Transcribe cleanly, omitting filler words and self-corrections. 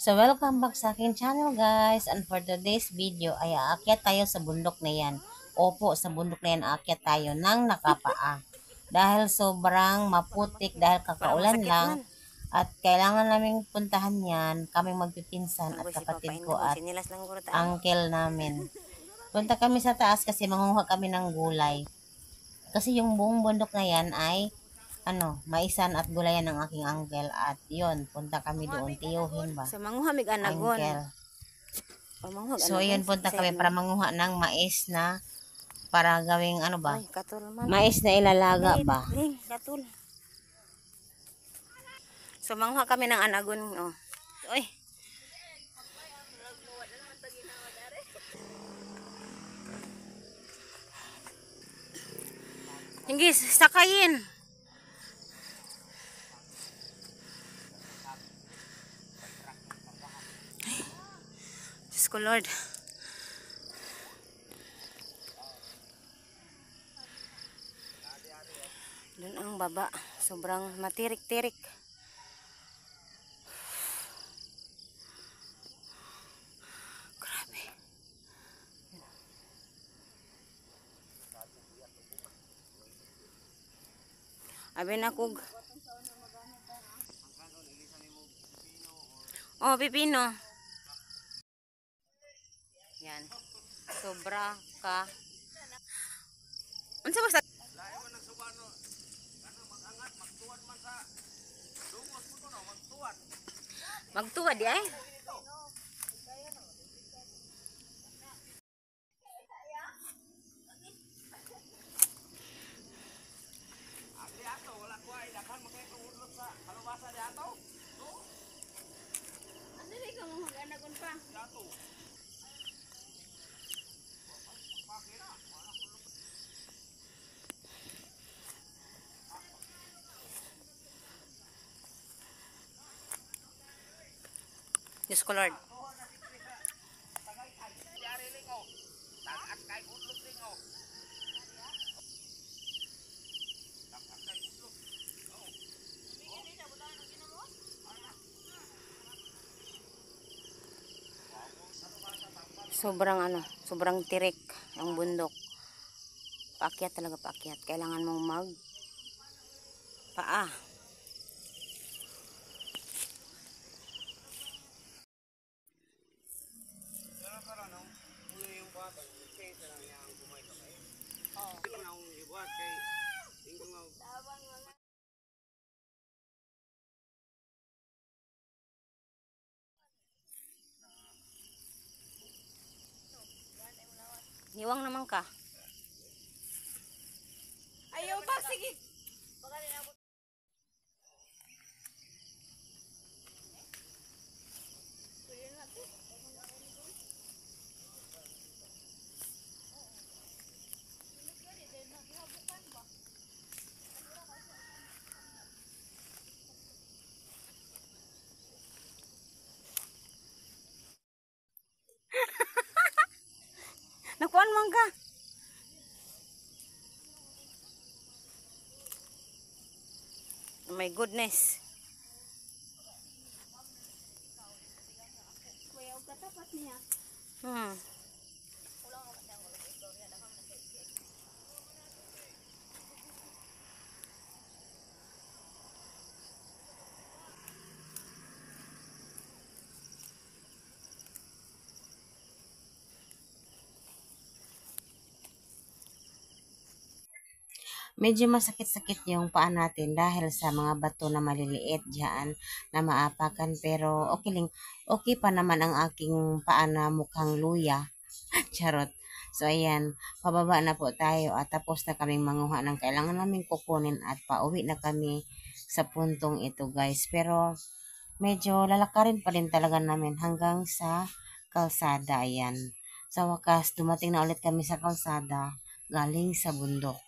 So, welcome back sa akin channel guys. And for today's video ay aakyat tayo sa bundok na yan. Opo, sa bundok na yan aakyat tayo ng nakapaa. Dahil sobrang maputik dahil Parang kakaulan masakit lang. man. At kailangan naming puntahan yan. Kaming magpipinsan at Anggoy si Papa kapatid ko Ingo. at Sinilas lang ko ta. uncle namin. Punta kami sa taas kasi manguha kami ng gulay. Kasi yung buong bundok na yan ay maisan at gulayan ng aking uncle at yun, punta kami doon, tiyuhin ba? Sa manghuhamig anagon. Uncle. Pamanghuhag So, anagon. ayun, punta kami para manguha ng mais na para gawing ano ba? Ay, katul man. Mais na ilalaga ba? Ling, katul. So, manghuha kami ng anagon. Oh. Uy. Hinggis, sakayin. Diyos ko Lord. Doon ang baba. Sobrang matirik-tirik. Grabe. Abi na kog. Oh, pipino. Yan. Sobra ka. Unsa ba sa magtuwa di ay? Diyos ko Lord. Sobrang tirik ang bundok. Paakyat talaga, paakyat. Kailangan mong paa. Niwang naman ka. Ayaw ba? Sige. Nakuan man ka. Oh my goodness. Hmm. Medyo masakit-sakit yung paa natin dahil sa mga bato na maliliit dyan na maapakan. Pero okay pa naman ang aking paa na mukhang luya. Charot. So, ayan, pababa na po tayo at tapos na kaming manguha ng kailangan namin kukunin at pauwi na kami sa puntong ito, guys. Pero, medyo lalakarin pa rin talaga namin hanggang sa kalsada, ayan. Sa wakas, dumating na ulit kami sa kalsada galing sa bundok.